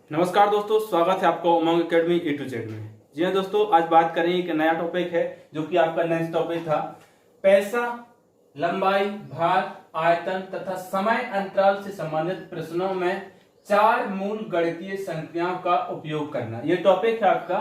नमस्कार दोस्तों, स्वागत है आपका उमंग एकेडमी ए टू जेड में। जी हाँ दोस्तों, आज बात करेंगे एक नया टॉपिक है जो कि आपका नेक्स्ट टॉपिक था। पैसा, लंबाई, भार, आयतन तथा समय अंतराल से संबंधित प्रश्नों में चार मूल गणितीय संख्याओं का उपयोग करना, ये टॉपिक है आपका।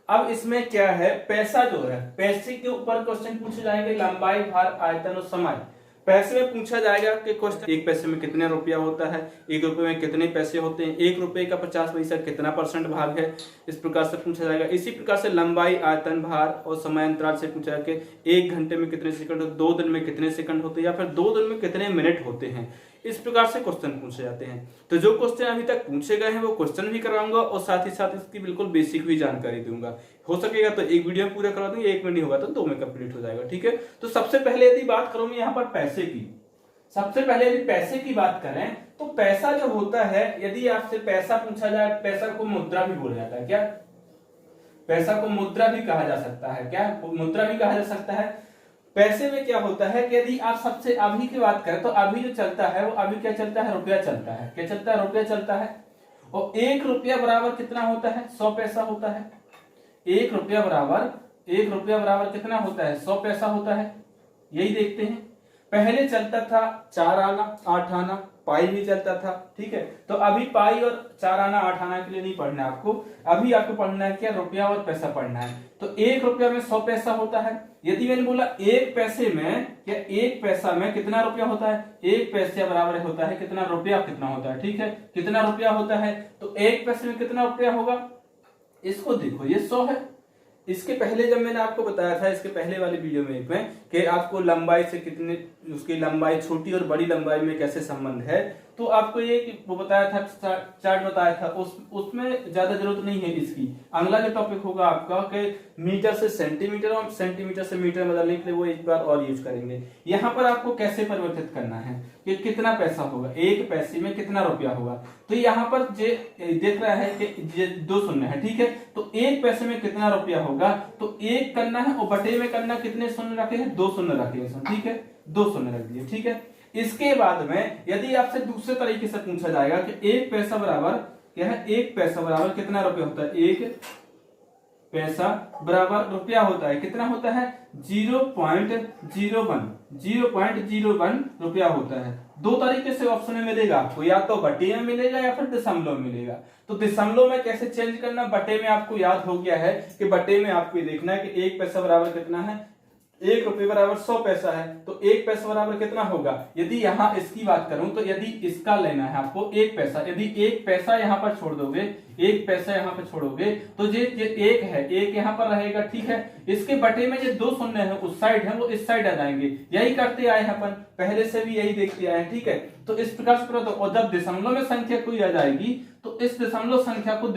अब इसमें क्या है, पैसा जो है, पैसे के ऊपर क्वेश्चन पूछे जाएंगे, लंबाई, भार, आयतन और समय। पैसे में पूछा जाएगा कि क्वेश्चन एक पैसे में कितने रुपया होता है, एक रुपए में कितने पैसे होते हैं, एक रुपए का 50 पैसा कितना परसेंट भाग है, इस प्रकार से पूछा जाएगा। इसी प्रकार से लंबाई, आयतन, भार और समय अंतराल से पूछा जाएगा कि एक घंटे में कितने सेकंड, 2 दिन में कितने सेकंड होते हैं, या फिर 2 दिन में कितने मिनट होते हैं। इस प्रकार से क्वेश्चन पूछे जाते हैं। तो जो क्वेश्चन अभी तक पूछे गए हैं वो क्वेश्चन भी कराऊंगा और साथ ही साथ इसकी बिल्कुल बेसिक भी जानकारी दूंगा। हो सकेगा तो एक वीडियो में पूरा करा दूंगा, 1 मिनट नहीं होगा तो 2 में कंप्लीट हो जाएगा। ठीक है, तो सबसे पहले यदि बात करूं मैं यहाँ पर पैसे की, सबसे पहले यदि पैसे की बात करें तो पैसा जो होता है, यदि आपसे पैसा पूछा जाए, पैसा को मुद्रा भी बोला जाता है। क्या पैसा को मुद्रा भी कहा जा सकता है? क्या मुद्रा भी कहा जा सकता है? पैसे में क्या होता है कि यदि आप सबसे अभी की बात करें तो अभी जो चलता है वो अभी क्या चलता है, रुपया चलता है। क्या चलता है? रुपया चलता है। और 1 रुपया बराबर कितना होता है? 100 पैसा होता है। 1 रुपया बराबर कितना होता है? 100 पैसा होता है। यही देखते हैं। पहले चलता था 4 आना 8 आना, पाई भी चलता था। ठीक है, तो अभी पाई और 4 आना 8 आना के लिए नहीं पढ़ना है आपको, अभी आपको पढ़ना है क्या, रुपया और पैसा पढ़ना है। तो 1 रुपया में 100 पैसा होता है। यदि मैंने बोला 1 पैसे में, क्या 1 पैसा में कितना रुपया होता है? 1 पैसे बराबर होता है कितना रुपया, कितना होता है। ठीक है, कितना रुपया होता है, तो 1 पैसे में कितना रुपया होगा, इसको देखो, ये 100 है। इसके पहले जब मैंने आपको बताया था, इसके पहले वाले वीडियो में कि आपको लंबाई से कितने, उसकी लंबाई छोटी और बड़ी लंबाई में कैसे संबंध है, तो आपको ये वो बताया था, चार्ट बताया था, उसमें ज्यादा जरूरत नहीं है इसकी। अगला जो टॉपिक होगा आपका कि मीटर से सेंटीमीटर और सेंटीमीटर से मीटर बदलने के लिए, वो एक बार और यूज करेंगे। यहाँ पर आपको कैसे परिवर्तित करना है कि कितना पैसा होगा, 1 पैसे में कितना रुपया होगा। तो यहाँ पर देख रहा है कि 2 शून्य है। ठीक है, तो 1 पैसे में कितना रुपया होगा, तो 1 करना है और बटे में करना, कितने शून्य रखे हैं? 2 शून्य रखे हैं। ठीक है, 2 शून्य रख दिए। ठीक है, इसके बाद में यदि आपसे दूसरे तरीके से पूछा जाएगा कि 1 पैसा बराबर क्या है, 1 पैसा बराबर कितना रुपया होता है, 1 पैसा बराबर रुपया होता है, कितना होता है? 0.01 रुपया होता है। 2 तरीके से ऑप्शन में मिलेगा आपको, या तो बटे में मिलेगा या फिर दशमलव मिलेगा। तो दशमलव में कैसे चेंज करना, बटे में आपको याद हो गया है कि बटे में आपको देखना है कि 1 पैसा बराबर कितना है, 1 रुपये बराबर 100 पैसा है, तो 1 पैसा बराबर कितना होगा। यदि यहाँ इसकी बात करूं तो यदि इसका लेना है आपको 1 पैसा, यदि 1 पैसा यहाँ पर छोड़ दोगे, 1 पैसा यहाँ पर छोड़ोगे तो ये 1 है, 1 यहाँ पर रहेगा। ठीक है, इसके बटे में जो 2 शून्य है उस साइड है, वो इस साइड आ जाएंगे। यही करते आए हैं अपन, पहले से भी यही देखते आए हैं। ठीक है, तो इस प्रकार से करो। और जब दशमलव में संख्या कोई आ जाएगी तो इस दशमलव संख्या को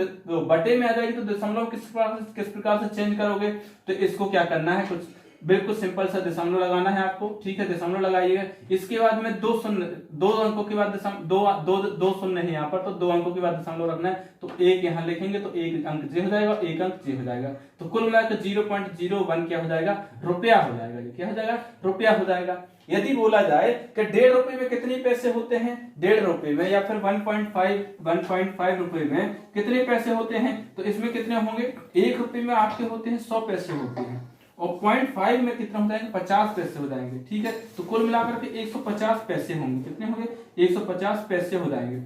बटे में आ जाएगी, तो दशमलव किस प्रकार से चेंज करोगे, तो इसको क्या करना है, कुछ बिल्कुल सिंपल सा दशमलव लगाना है आपको। ठीक है, दशमलव लगाइएगा। इसके बाद में 2 शून्य, 2 अंकों के बाद दो शून्य है यहाँ पर, तो 2 अंकों के बाद दशमलव रखना है। तो 1 यहाँ लिखेंगे तो 1 अंक जे हो जाएगा, 1 अंक जे हो जाएगा। तो कुल मिलाकर 0.01 क्या हो जाएगा, रुपया हो जाएगा। क्या हो जाएगा, रुपया हो जाएगा। यदि बोला जाए कि 1.5 रुपए में कितने पैसे होते हैं, 1.5 रुपए में या फिर 1.5 रुपए में कितने पैसे होते हैं, तो इसमें कितने होंगे, 1 रुपए में आपके होते हैं 100 पैसे होते हैं, और 0.5 में कितना हो जाएंगे, 50 पैसे हो जाएंगे। ठीक है, तो कुल मिलाकर के 150 पैसे होंगे। कितने होंगे, 150 पैसे हो जाएंगे,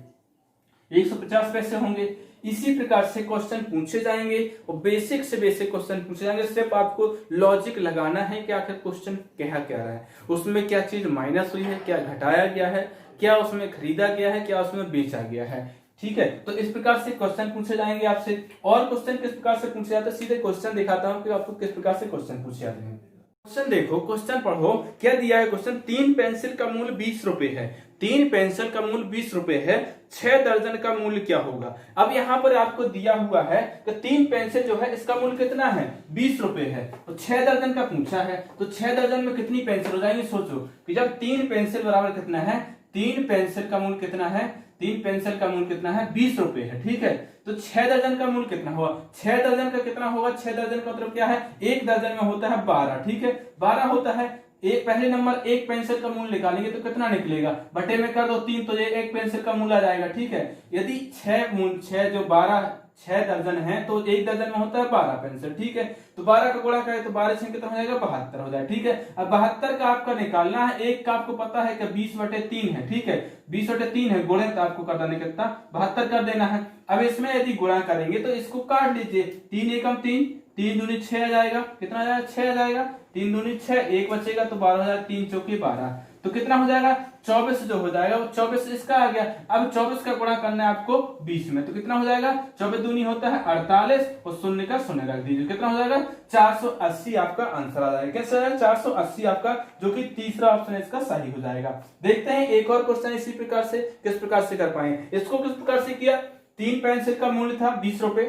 150 पैसे होंगे। इसी प्रकार से क्वेश्चन पूछे जाएंगे और बेसिक से बेसिक क्वेश्चन पूछे जाएंगे। सिर्फ आपको लॉजिक लगाना है कि आखिर क्वेश्चन कह क्या रहा है, उसमें क्या चीज माइनस हुई है, क्या घटाया गया है, क्या उसमें खरीदा गया है, क्या उसमें बेचा गया है। ठीक है, तो इस प्रकार से क्वेश्चन पूछे जाएंगे आपसे। और क्वेश्चन किस प्रकार से पूछे जाते हैं, सीधे क्वेश्चन दिखाता हूं कि आपको किस प्रकार से क्वेश्चन पूछे जाते हैं। क्वेश्चन देखो, क्वेश्चन पढ़ो, क्या दिया है क्वेश्चन, 3 पेंसिल का मूल्य 20 रुपए है। 3 पेंसिल का मूल्य 20 रुपए है, 6 दर्जन का मूल्य क्या होगा। अब यहाँ पर आपको दिया हुआ है कि 3 पेंसिल जो है इसका मूल्य कितना है, 20 रुपए है, तो 6 दर्जन का पूछा है, तो 6 दर्जन में कितनी पेंसिल हो जाएंगी। सोचो कि जब 3 पेंसिल बराबर कितना है, 3 पेंसिल का मूल्य कितना है, 3 पेंसिल का मूल्य कितना है, 20 रुपए है। ठीक है, तो 6 दर्जन का मूल्य कितना होगा, 6 दर्जन का कितना होगा, 6 दर्जन का मतलब क्या है, 1 दर्जन में होता है 12। ठीक है, 12 होता है, एक पहले नंबर एक पेंसिल का मूल्य निकालेंगे तो कितना निकलेगा, बटे में कर दो 3 तो ये एक पेंसिल का मूल्य आ जाएगा। ठीक है, यदि 6 जो 12 6 दर्जन है तो एक दर्जन में होता है 12 पेंसिल। ठीक है, तो 12 का गुणा करें तो 12 से कितना हो जाएगा 72 हो जाएगा। ठीक है, अब 72 का आपका निकालना है, एक का आपको पता है कि 20/3 है। ठीक है, 20/3 है, गुणित आपको कर देना कितना 72 कर देना है। अब इसमें यदि गुणा करेंगे तो इसको काट लीजिए, 3 एकम 3, 3 दूनी 6 आ जाएगा, कितना आ जाएगा 6 आ जाएगा, 3 दूनी 6, एक बचेगा तो 12 हो जाएगा, 3 चौके 12, तो कितना हो जाएगा 24 जो हो जाएगा वो 24 इसका आ गया। अब 24 का गुणा करना है आपको 20 में, तो कितना हो जाएगा 24 दूनी होता है 48 और शून्य का शून्य रख दीजिए, कितना हो जाएगा 480 आपका आंसर आ जाएगा। कैसे आएगा 480 आपका, जो कि तीसरा ऑप्शन इसका सही हो जाएगा। देखते हैं एक और क्वेश्चन इसी प्रकार से किस प्रकार से कर पाएंगे। इसको किस प्रकार से किया, 3 पेंसिल का मूल्य था 20 रुपए,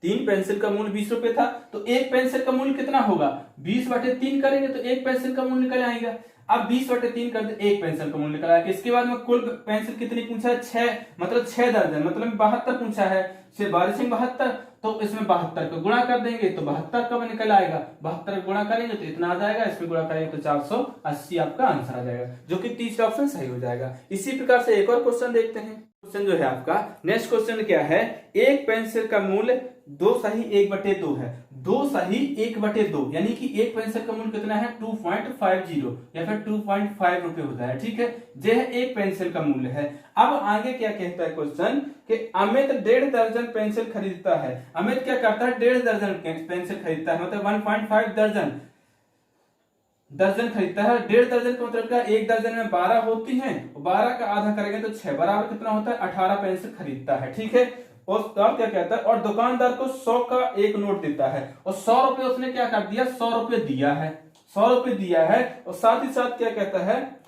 3 पेंसिल का मूल्य 20 रुपए था, तो एक पेंसिल का मूल्य कितना होगा 20/3 करेंगे तो एक पेंसिल का मूल्य निकल आएगा। अब 20/3 कर दे, एक पेंसिल का मूल्य निकल आएगा। इसके बाद में कुल पेंसिल कितनी पूछा है 6, मतलब 6 दर्जन, मतलब 72 पूछा है, 6 12 से 72, तो इसमें 72 का गुणा कर देंगे तो 72 कब निकल आएगा, 72 का गुणा करेंगे तो इतना आ जाएगा, इसमें गुणा करेंगे तो 480 आपका आंसर आ जाएगा, जो कि तीसरा ऑप्शन सही हो जाएगा। इसी प्रकार से एक और क्वेश्चन देखते हैं। क्वेश्चन जो है आपका नेक्स्ट क्वेश्चन क्या है, एक पेंसिल का मूल्य 2 सही 1/2 है, 2 सही 1/2, यानी कि एक पेंसिल का मूल्य कितना है 2.50 या फिर 2.5 रुपए होता है। ठीक है, यह एक पेंसिल का मूल्य है। अब आगे क्या कहता है क्वेश्चन कि अमित 1.5 दर्जन पेंसिल खरीदता है। अमित क्या करता है 1.5 दर्जन पेंसिल खरीदता है, मतलब 1.5 दर्जन खरीदता है। 1.5 दर्जन का मतलब क्या, एक दर्जन में 12 होती हैं, 12 का आधा करेंगे तो 6 बराबर कितना होता है 18 पेंसिल खरीदता है। ठीक है, और क्या कहता है, और दुकानदार को 100 का एक नोट देता है और 100 रुपए उसने क्या कर दिया 100 रुपए दिया है, 100 रुपए दिया है, और साथ ही साथ क्या कहता है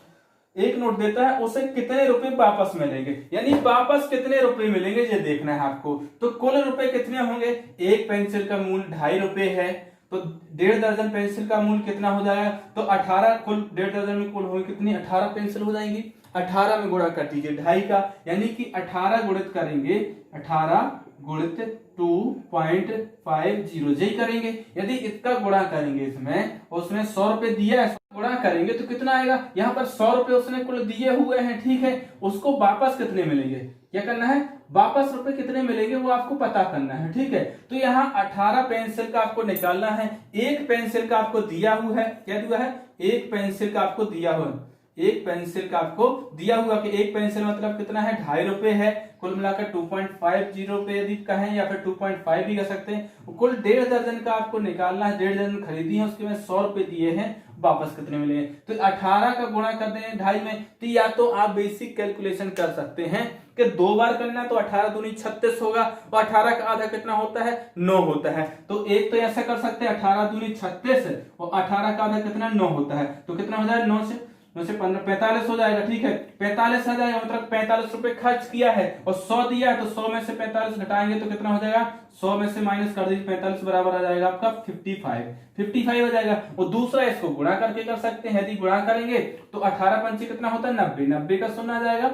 एक नोट देता है, उसे कितने रुपए वापस मिलेंगे, यानी वापस कितने रुपए मिलेंगे ये देखना है आपको। तो कुल रुपए कितने होंगे, एक पेंसिल का मूल्य 2.5 रुपए है, तो 1.5 दर्जन पेंसिल का मूल्य कितना हो जाएगा, तो 18 कुल 1.5 दर्जन में कुल होगी कितनी 18 पेंसिल हो जाएंगी। 18 में गुणा कर दीजिए 2.5 का, यानी कि 18 गुणित करेंगे, 18 गुणित 2.50 यही करेंगे। यदि इसका गुणा करेंगे इसमें, उसने 100 रुपए दिया है, गुणा करेंगे तो कितना आएगा, यहाँ पर 100 रुपए उसने कुल दिए हुए हैं। ठीक है, उसको वापस कितने मिलेंगे, क्या करना है वापस रुपए कितने मिलेंगे वो आपको पता करना है। ठीक है, तो यहाँ 18 पेंसिल का आपको निकालना है, एक पेंसिल का आपको दिया हुआ है, क्या दिया है एक पेंसिल का आपको दिया हुआ, एक पेंसिल का आपको दिया हुआ कि एक पेंसिल मतलब कितना है 2.5 रुपए है, कुल मिलाकर 2.50 रुपए यदि कहें या फिर 2.5 भी कह सकते हैं। कुल 1.5 दर्जन का आपको निकालना है, 1.5 दर्जन खरीदी है, उसके में 100 रुपए दिए हैं, वापस कितने मिले, तो 18 का गुणा कर दें 2.5 में, तो या तो आप बेसिक कैलकुलेशन कर सकते हैं कि 2 बार करना, तो 18 दूनी 36 होगा, और 18 का आधा कितना होता है 9 होता है। तो एक तो ऐसा कर सकते हैं 18 दूनी 36 और 18 का आधा कितना 9 होता है, तो कितना हो जाएगा 9 से 15 45 हो जाएगा। ठीक है, 45 आ जाएगा, मतलब 45 रुपए खर्च किया है और 100 दिया है, तो 100 में से 45 घटाएंगे तो कितना हो जाएगा 100 में से माइनस कर दीजिए 45 बराबर आ जाएगा आपका 55 हो जाएगा। और दूसरा इसको गुणा करके कर सकते हैं, यदि गुणा करेंगे तो 18 पंचे कितना होता है 90, 90 का शून्य आ जाएगा।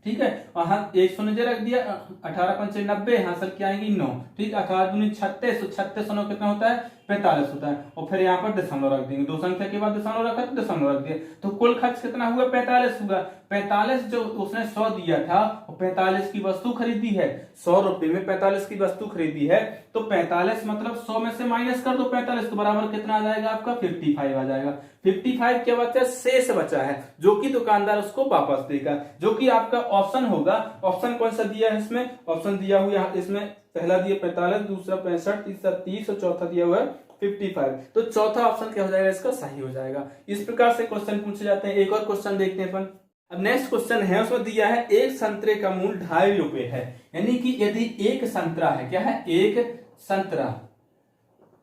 ठीक है, और हाँ एक शून्य रख दिया, 18 पंचे 90, हासिल क्या आएंगी 9। ठीक, 18 दूनी 36, 36 9 कितना होता है 45 होता है, और फिर यहाँ पर दशमलव रख देंगे, 2 संख्या के बाद दशमलव रखा तो दशमलव रख दिया, तो कुल खर्च कितना हुआ 45 हुआ। 45 जो उसने 100 दिया था और 45 की वस्तु खरीदी है, 100 रुपए में 45 की वस्तु खरीदी है, तो 45 मतलब 100 में से माइनस कर दो 45, तो बराबर कितना आ जाएगा आपका 55 आ जाएगा। 55 क्या बचा, शेष बचा है, जो कि दुकानदार उसको वापस देगा, जो कि आपका ऑप्शन होगा। ऑप्शन कौन सा दिया है इसमें, ऑप्शन दिया हुआ है इसमें, पहला दिया 45, दूसरा 65, तीसरा 30 और चौथा दिया हुआ है 55, तो चौथा ऑप्शन क्या हो जाएगा इसका सही हो जाएगा। इस प्रकार से क्वेश्चन पूछे जाते हैं। एक और क्वेश्चन देखते हैं अपन। अब नेक्स्ट क्वेश्चन है, उसमें दिया है एक संतरे का मूल्य 2.5 रुपए है, यानी कि यदि एक संतरा है, क्या है एक संतरा,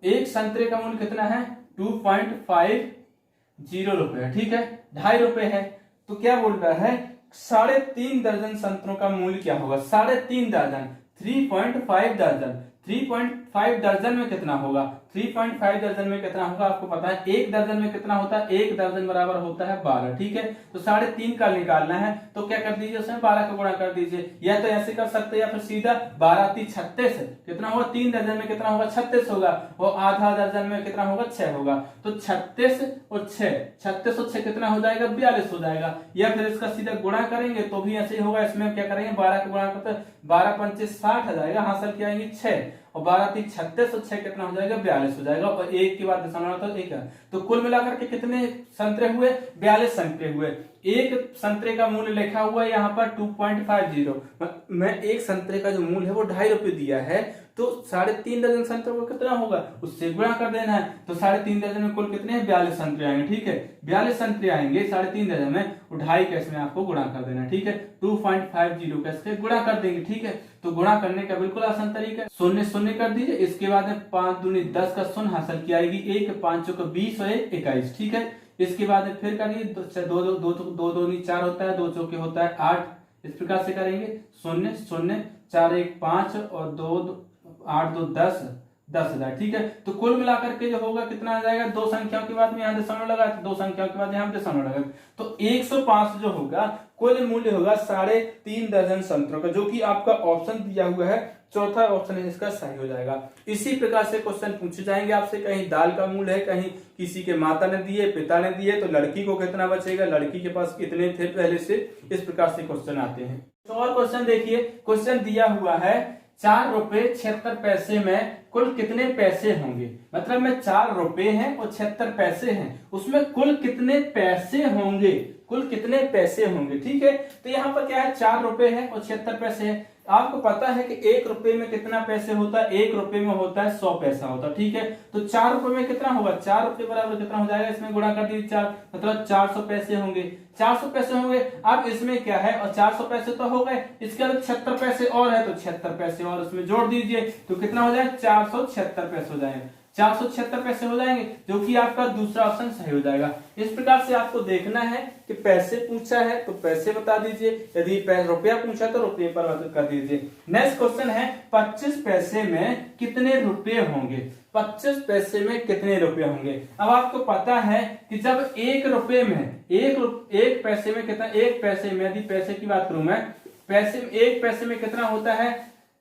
एक संतरे का मूल्य कितना है 2.50 रुपए है। ठीक है, 2.5 रुपए है, तो क्या बोल रहा है 3.5 दर्जन संतरों का मूल्य क्या होगा, 3.5 दर्जन 3.5 दर्जन, 3.5 दर्जन में कितना होगा, 3.5 दर्जन में कितना होगा आपको पता है। एक दर्जन में कितना होता है, एक दर्जन बराबर होता है 12, ठीक है। तो 3.5 का निकालना है तो क्या कर दीजिए, उसमें 12 का गुणा कर दीजिए, या तो ऐसे कर सकते हैं या फिर सीधा 12 3 36 कितना होगा, 3 दर्जन में कितना होगा 36 होगा, और आधा दर्जन में कितना होगा 6 होगा। तो 36 और 6 कितना हो जाएगा 42 हो जाएगा, या फिर इसका सीधा गुणा करेंगे तो भी ऐसे ही होगा। इसमें क्या करेंगे 12 का गुणा करते 12 पंचे 60 आ जाएगा, हासिल क्या आएंगे 6, और 12 3 36 और 6 कितना हो जाएगा 42 हो जाएगा, और एक के बाद दशमलव तो एक है। तो कुल मिलाकर के कितने संतरे हुए, 42 संतरे हुए। एक संतरे का मूल्य लिखा हुआ है यहाँ पर 2.50, मैं एक संतरे का जो मूल्य है वो 2.5 रुपए दिया है, तो 3.5 दर्जन संतरे को कितना होगा उससे गुणा कर देना है। तो 3.5 दर्जन में कुल कितने हैं 42 संतरे आएंगे, ठीक है। 42 संतरे आएंगे 3.5 दर्जन में, 2.5 कैसे में आपको गुणा कर देना है, ठीक है। 2.50 कैसे गुणा कर देंगे, ठीक है। तो गुणा करने का बिल्कुल आसान तरीका है, शून्य शून्य कर दीजिए, इसके बाद में 5 दूनी 10 का शून्य हासिल की आएगी, 1 5 चौके 20 और 1 21, ठीक है। इसके बाद में फिर करिए, दो दूनी 4 होता है, 2 चौके होता है 8, इस प्रकार से करेंगे, शून्य शून्य 4 1 5 और 2 8 2 10 10,000, ठीक है। तो कुल मिलाकर के जो होगा कितना आ जाएगा, दो संख्याओं के बाद में यहाँ दशमलव लगा, दो संख्याओं के बाद यहाँ दशमलव लगा, तो 105 जो होगा कुल मूल्य होगा 3.5 दर्जन संतरों का, जो कि आपका ऑप्शन दिया हुआ है, चौथा ऑप्शन है इसका सही हो जाएगा। इसी प्रकार से क्वेश्चन पूछे जाएंगे आपसे, कहीं दाल का मूल्य है, कहीं किसी के माता ने दिए, पिता ने दिए, तो लड़की को कितना बचेगा, लड़की के पास कितने थे पहले से, इस प्रकार से क्वेश्चन आते हैं। तो और क्वेश्चन देखिए, क्वेश्चन दिया हुआ है 4 रुपए 76 पैसे में कुल कितने पैसे होंगे, मतलब में 4 रुपए हैं और 76 पैसे हैं, उसमें कुल कितने पैसे होंगे, कुल कितने पैसे होंगे, ठीक है। तो यहाँ पर क्या है 4 रुपए है और 76 पैसे है। आपको पता है कि 1 रुपए में कितना पैसे होता है, 1 रुपए में होता है 100 पैसा होता है, ठीक है। तो 4 रुपए में कितना होगा, 4 रुपए बराबर कितना हो जाएगा, इसमें गुणा कर दीजिए 4, मतलब 400 पैसे होंगे, 400 पैसे होंगे। अब इसमें क्या है, और 400 पैसे तो हो गए, इसके बाद 76 पैसे और है, तो 76 पैसे और उसमें जोड़ दीजिए, तो कितना हो जाएगा 476 पैसे हो जाएंगे, 476 पैसे हो जाएंगे, जो कि आपका दूसरा ऑप्शन सही हो जाएगा। इस प्रकार से आपको देखना है कि पैसे पूछा है तो पैसे बता दीजिए, यदि रुपया पूछा तो रुपये पर कर दीजिए। नेक्स्ट क्वेश्चन है 25 पैसे में कितने रुपए होंगे, 25 पैसे में कितने रुपए होंगे। अब आपको पता है कि जब 1 रुपए में एक पैसे में कितना, 1 पैसे में यदि पैसे की बात करूं मैं, पैसे में 1 पैसे में कितना होता है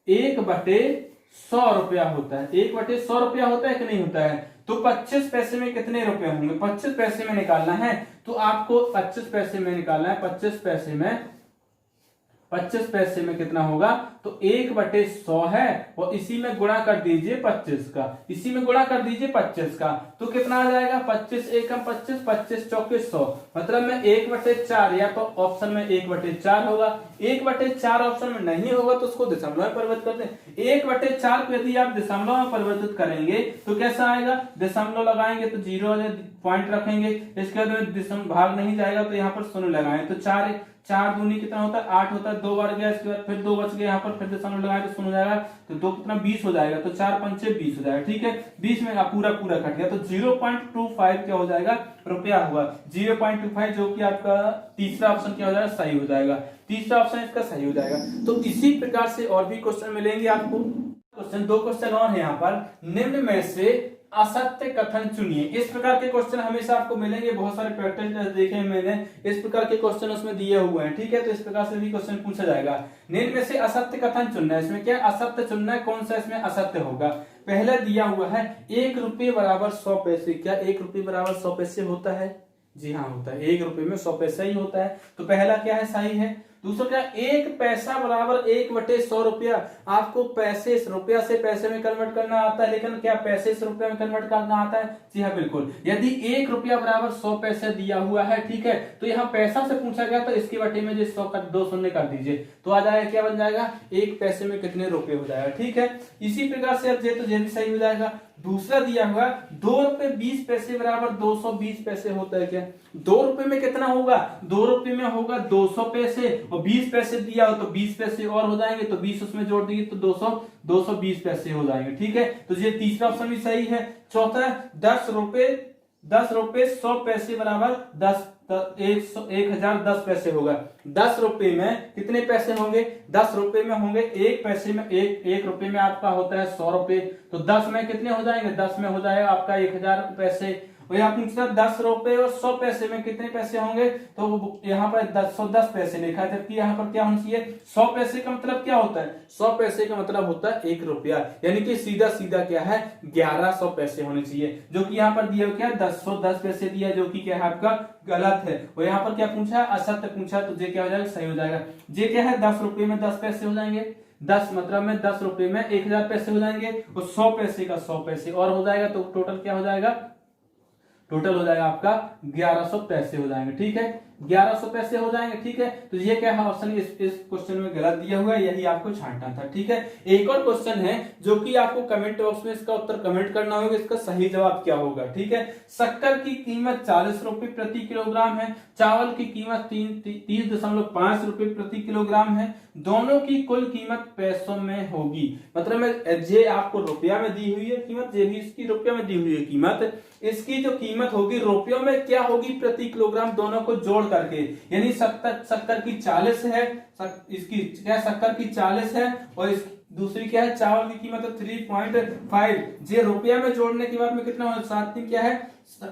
1/100 रुपया होता है, 1/100 रुपया होता है कि नहीं होता है। तो 25 पैसे में कितने रुपए होंगे, 25 पैसे में निकालना है, तो आपको 25 पैसे में निकालना है। 25 पैसे में कितना होगा, तो 1/100 है, और इसी में गुणा कर दीजिए 25 का, इसी में गुणा कर दीजिए 25 का, तो कितना आ जाएगा 25 एकम 25, 25 चौके 100, मतलब में 1/4, या तो ऑप्शन में 1/4 होगा, 1/4 ऑप्शन में नहीं होगा तो उसको दशमलव में परिवर्तित कर दें। 1/4 को यदि आप दशमलव में परिवर्तित करेंगे तो कैसा आएगा, दशमलव लगाएंगे तो 0 पॉइंट रखेंगे, इसके बाद भाग नहीं जाएगा तो यहाँ पर शून्य लगाएं, तो 4 दूनी कितना होता है 8 होता है, 2 बार गया, इसके बाद फिर 2 बच गए, यहाँ पर फिर दशमलव लगाए तो शून्य हो जाएगा, तो 2 कितना 20 हो जाएगा, तो 4 पंचे 20 हो जाएगा, ठीक है। 20 में पूरा कट गया, तो 0.25 क्या हो जाएगा रुपया हुआ, 0.25, जो कि आपका तीसरा ऑप्शन क्या हो जाएगा सही हो जाएगा, तीसरा ऑप्शन इसका सही हो जाएगा। तो इसी प्रकार से और भी क्वेश्चन मिलेंगे आपको। दो क्वेश्चन और है यहाँ पर, निम्न में से असत्य कथन चुनिए। इस प्रकार के क्वेश्चन हमेशा आपको मिलेंगे, बहुत सारे प्रैक्टिस टेस्ट देखे हैं मैंने, इस प्रकार के क्वेश्चन उसमें दिए हुए हैं, ठीक है। तो इस प्रकार से भी क्वेश्चन पूछा जाएगा, निम्न में से असत्य कथन चुनना है। इसमें क्या असत्य चुनना है, कौन सा इसमें असत्य होगा। पहला दिया हुआ है 1 रुपये बराबर 100 पैसे, क्या 1 रुपये बराबर 100 पैसे होता है, जी हाँ होता है, 1 रुपये में 100 पैसा ही होता है, तो पहला क्या है सही है। दूसरा क्या, 1 पैसा बराबर 1/100 रुपया, आपको पैसे रुपया से पैसे में कन्वर्ट करना आता है, लेकिन क्या पैसे से रुपया में कन्वर्ट करना आता है, जी हाँ बिल्कुल। यदि 1 रुपया बराबर 100 पैसे दिया हुआ है, ठीक है, तो यहाँ पैसा से पूछा गया तो इसके बटे में जो 100 का 2 शून्य कर दीजिए, तो आ जाएगा क्या बन जाएगा 1 पैसे में कितने रुपए हो जाएगा, ठीक है। इसी प्रकार से अब ये तो ये भी सही हो जाएगा। दूसरा दिया हुआ 2 रुपए 20 पैसे बराबर 220 पैसे होता है, क्या 2 रुपए में कितना होगा, 2 रुपए में होगा 200 पैसे, और 20 पैसे दिया हो तो 20 पैसे और हो जाएंगे, तो 20 उसमें जोड़ देंगे तो 220 पैसे हो जाएंगे, ठीक है। तो ये तीसरा ऑप्शन भी सही है। चौथा 10 रुपए 100 पैसे बराबर 10 तो 1010 पैसे होगा। 10 रुपए में कितने पैसे होंगे? 10 रुपए में होंगे, एक पैसे में एक रुपए में आपका होता है 100 रुपए, तो 10 में कितने हो जाएंगे? 10 में हो जाएगा आपका 1000 पैसे। और यहाँ पूछा 10 रुपए और 100 पैसे में कितने पैसे होंगे? तो यहाँ पर 110 पैसे लिखा है, जबकि यहाँ पर क्या होना चाहिए? 100 पैसे का मतलब क्या होता है? 100 पैसे का मतलब होता है 1 रुपया, यानी कि सीधा सीधा क्या है? 1100 पैसे होने चाहिए, जो कि यहाँ पर दिया क्या? 10 पैसे दिया, जो कि क्या है आपका? गलत है। और यहाँ पर क्या पूछा? असत्य पूछा, तो जे क्या हो जाएगा? सही हो जाएगा। जे क्या है? 10 रुपए में 10 पैसे हो जाएंगे, 10 मतलब में 10 रुपए में 1000 पैसे हो जाएंगे, और 100 पैसे का 100 पैसे और हो जाएगा, तो टोटल क्या हो जाएगा? टोटल हो जाएगा आपका 1100 पैसे हो जाएंगे। ठीक है, 1100 पैसे हो जाएंगे। ठीक है, तो ये क्या है? ऑप्शन इस क्वेश्चन में गलत दिया हुआ है, यही आपको छांटना था। ठीक है, एक और क्वेश्चन है जो कि आपको कमेंट बॉक्स में इसका उत्तर कमेंट करना होगा, इसका सही जवाब क्या होगा। ठीक है, शक्कर की कीमत 40 रुपए प्रति किलोग्राम है, चावल की कीमत 30.5 रुपए प्रति किलोग्राम है, दोनों की कुल कीमत पैसों में होगी। मतलब ये आपको रुपया में दी हुई है कीमत, ये भी इसकी रुपया में दी हुई है कीमत, इसकी जो कीमत होगी रुपयों में क्या होगी? प्रति किलोग्राम, दोनों को जोड़ करके, यानी शक्कर की 40 है, इसकी क्या? शक्कर की 40 है, और इस दूसरी क्या है? चावल की कीमत 3.5। जे रुपया में जोड़ने के बाद में कितना हो? 7 क्या है?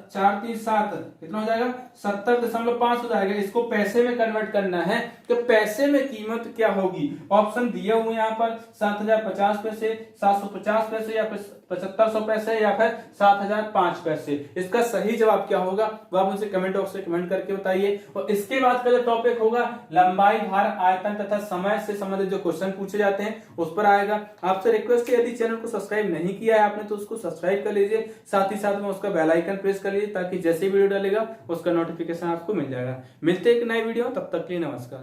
4 3 7 कितना हो जाएगा? 70.5 हो जाएगा। इसको पैसे में कन्वर्ट करना है, तो पैसे में कीमत क्या होगी? ऑप्शन दिए हुए यहाँ पर 7050 पैसे, 750 पैसे, या फिर 7500 पैसे, या फिर 7005 पैसे। इसका सही जवाब क्या होगा वो आप मुझे कमेंट बॉक्स में कमेंट करके बताइए। और इसके बाद का जो टॉपिक होगा लंबाई, भार, आयतन तथा समय से संबंधित जो क्वेश्चन पूछे जाते हैं उस पर आएगा। आपसे रिक्वेस्ट है, यदि चैनल को सब्सक्राइब नहीं किया है आपने तो उसको सब्सक्राइब कर लीजिए, साथ ही साथ में उसका बेल आइकन प्रेस कर लीजिए, ताकि जैसे वीडियो डालेगा उसका नोटिफिकेशन आपको मिल जाएगा। मिलते हैं एक नए वीडियो, तब तक के लिए नमस्कार।